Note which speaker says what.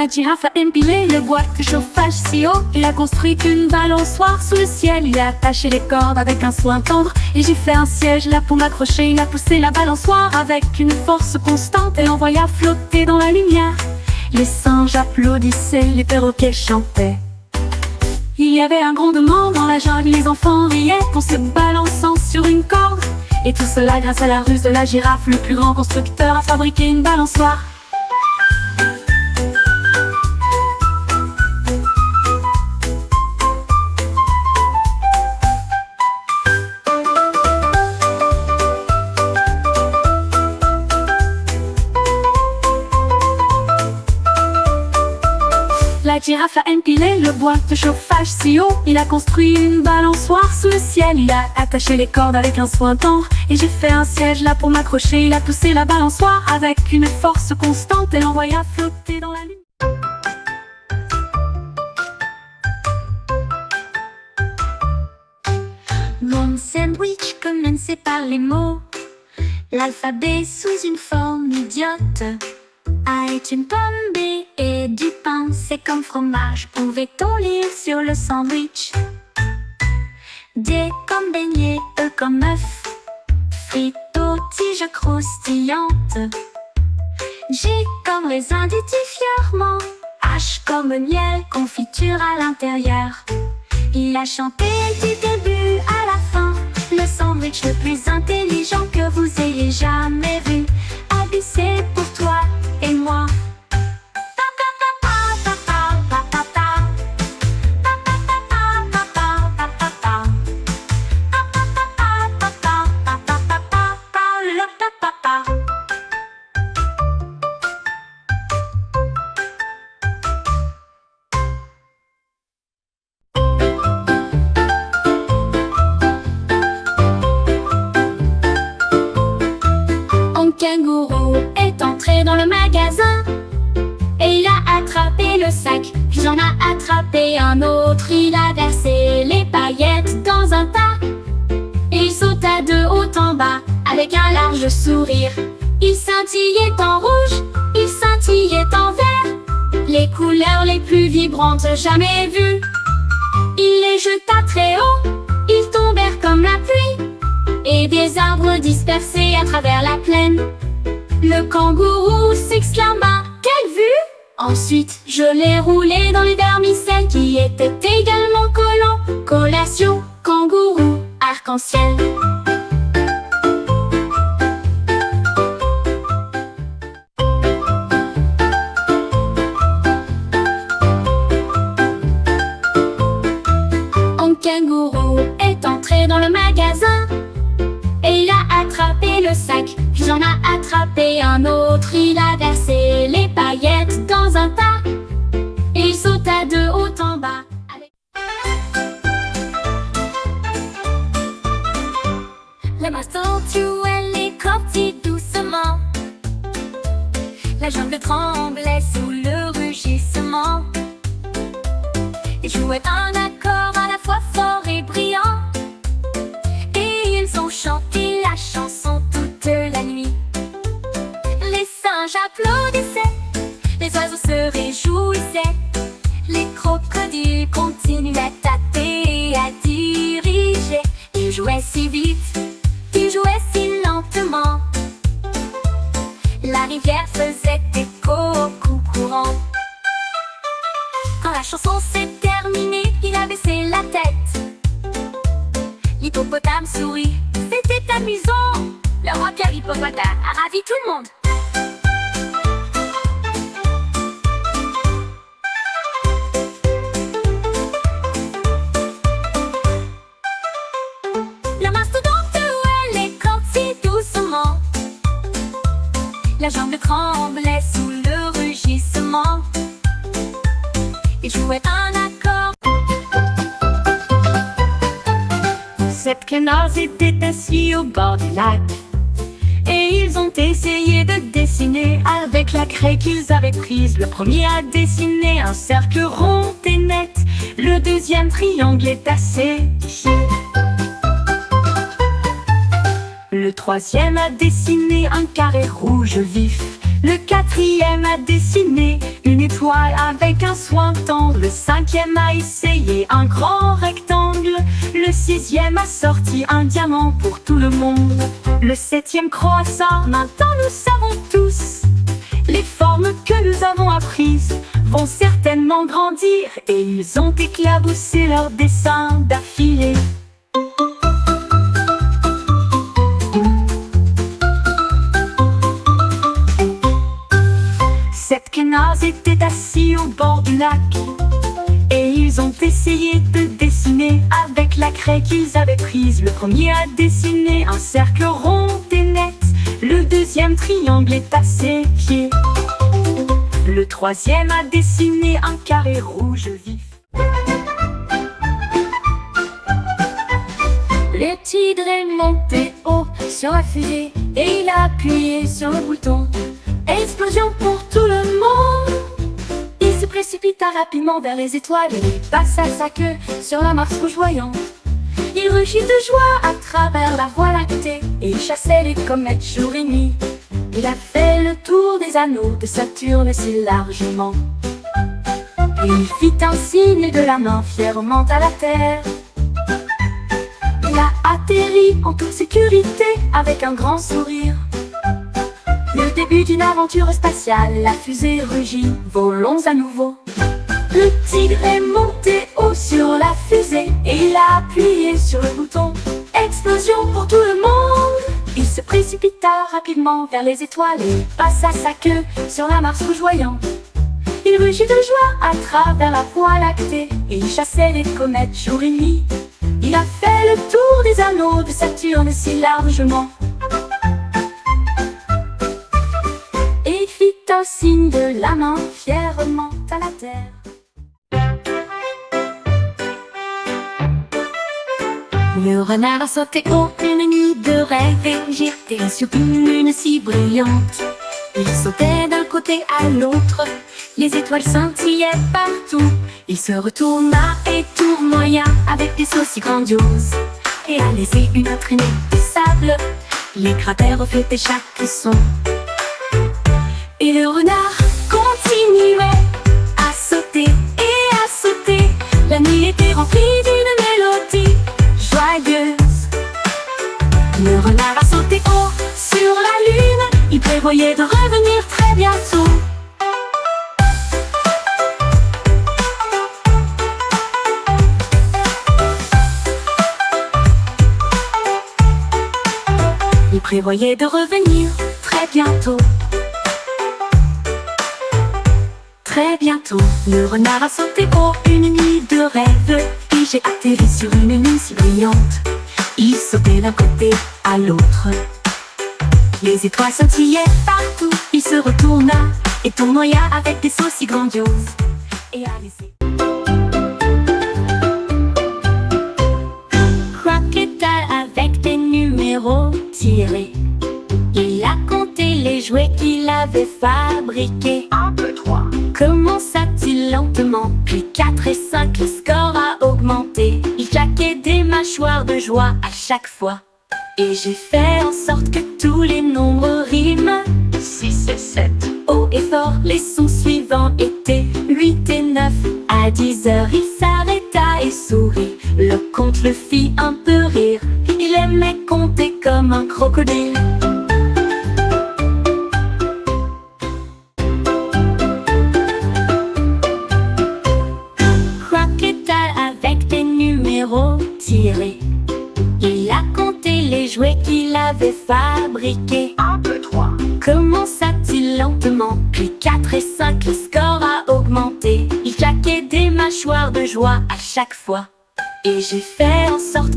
Speaker 1: La girafe a empilé le bois de chauffage si haut. Il a construit une balançoire sous le ciel. Il a attaché les cordes avec un soin tendre. Et j'ai fait un siège là pour m'accrocher. Il a poussé la balançoire avec une force constante et l'envoya flotter dans la lumière. Les singes applaudissaient, les perroquets chantaient. Il y avait un grondement dans la jungle. Les enfants riaient en se balançant sur une corde. Et tout cela grâce à la ruse de la girafe. Le plus grand constructeur a fabriqué une balançoire. La girafe a empilé le bois de chauffage si haut. Il a construit une balançoire sous le ciel. Il a attaché les cordes avec un soin tendre. Et j'ai fait un siège là pour m'accrocher. Il a poussé la balançoire avec une force constante et l'envoya flotter dans la lune. Mon sandwich commençait par les mots. L'alphabet sous une forme idiote. A est une pomme, B et du pain, c'est comme fromage, pouvait-on lire sur le sandwich. D comme beignet, E comme œuf, frites aux tiges croustillantes. G comme raisin d'étifièrement, H comme miel, confiture à l'intérieur. Il a chanté du début à la fin, le sandwich le plus intelligent que vous ayez jamais vu. A, B, C pour toi et moi. Un kangourou est entré dans le magasin et il a attrapé le sac, puis en a attrapé un autre. Il a versé les paillettes dans un tas et il sauta de haut en bas avec un large sourire. Il scintillait en rouge, il scintillait en vert, les couleurs les plus vibrantes jamais vues. Il les jeta très haut, ils tombèrent comme la pluie et des arbres dispersés à travers la plaine. Le kangourou s'exclama: quelle vue! Ensuite, je l'ai roulé dans les vermicelles qui étaient également collants. Collation, kangourou, arc-en-ciel. Un kangourou est entré dans le magasin et il a attrapé le sac, puis en a attrapé un autre. Il a versé les paillettes dans un tas et il sauta de haut en bas avec... La tortue l'écortit doucement. La jungle tremblait sous le rugissement. Ils jouaient un accord à la fois fort et brillant, et ils ont chanté la chanson toute la nuit. Les singes applaudissaient, les oiseaux se réjouissaient, les crocodiles continuaient à tâter et à diriger. Ils jouaient si vite, ils jouaient si lentement, la rivière faisait écho au coup courant. Quand la chanson s'est terminée, il a baissé la tête. L'hippopotame sourit, c'était amusant. Le roi Pierre Hippopotame a ravi tout le monde. La mastodonte l'écortit doucement. La jungle tremblait sous le rugissement. Ils jouaient un accord. 7 canards étaient assis au bord du lac et ils ont essayé de dessiner avec la craie qu'ils avaient prise. Le premier a dessiné un cercle rond et net, le deuxième triangle est assez difficile. Le troisième a dessiné un carré rouge vif,
Speaker 2: Le quatrième a dessiné une étoile avec un soin tendre. Le cinquième a essayé un grand rectangle. Le sixième a sorti un diamant pour tout le monde. Le septième croissant, maintenant nous savons tous. Les formes que nous avons apprises vont certainement grandir, et ils ont éclaboussé leurs dessins d'affilée. Sept canards étaient assis au bord du lac, et ils ont essayé de dessiner avec la craie qu'ils avaient prise. Le premier a dessiné un cercle rond et net. Le deuxième triangle est à ses pieds. Le troisième a dessiné un carré rouge vif.
Speaker 1: Le tigre est monté haut sur la fusée et il a appuyé sur le bouton. Explosion pour tout le monde! Il se précipita rapidement vers les étoiles et passa sa queue sur la Mars rouge voyante. Il rugit de joie à travers la voie lactée et il chassait les comètes jour et nuit. Il a fait le tour des anneaux de Saturne si largement. Et il fit un signe de la main fièrement à la Terre. Il a atterri en toute sécurité avec un grand sourire. Le début d'une aventure spatiale, la fusée rugit, volons à nouveau. Le tigre est monté haut sur la fusée et il a appuyé sur le bouton. Explosion pour tout le monde! Il se précipita rapidement vers les étoiles et passa sa queue sur la Mars rouge voyante. Il rugit de joie à travers la voie lactée et il chassait les comètes jour et nuit. Il a fait le tour des anneaux de Saturne si largement. Et il fit un signe de la main fièrement à la Terre. Le renard a sauté haut une nuit de rêve et j'étais sur une lune si brillante. Il sautait d'un côté à l'autre, les étoiles scintillaient partout. Il se retourna et tournoya avec des sauts si grandioses, et a laissé une traînée de sable. Les cratères reflétaient chaque son. Et le renard continuait à sauter et à sauter. La nuit était remplie d'une mélodie joyeuse. Le renard a sauté haut sur la lune. Il prévoyait de revenir très bientôt. Il prévoyait de revenir très bientôt. Très bientôt, le renard a sauté haut une nuit de rêve, et j'ai atterri sur une lune si brillante. Il sautait d'un côté à l'autre, les étoiles scintillaient partout. Il se retourna et tournoya avec des sauts si grandioses, et a laissé Crocodile avec des numéros tirés. Il a compté les jouets qu'il avait fabriqués.
Speaker 2: 1, 2, 3.
Speaker 1: Commença-t-il lentement, puis 4 et 5, le score a augmenté. Il claquait des mâchoires de joie à chaque fois. Et j'ai fait en sorte que tous les nombres riment.
Speaker 2: 6 et 7.
Speaker 1: Haut et fort, les sons suivants étaient 8 et 9. À 10 heures, il s'arrêta et sourit. Le compte le fit un peu rire. Il aimait compter comme un crocodile. Tiré. Il a compté les jouets qu'il avait fabriqués.
Speaker 2: 1, 2, 3.
Speaker 1: Commença-t-il lentement, puis 4 et 5, le score a augmenté. Il claquait des mâchoires de joie à chaque fois. Et j'ai fait en sorte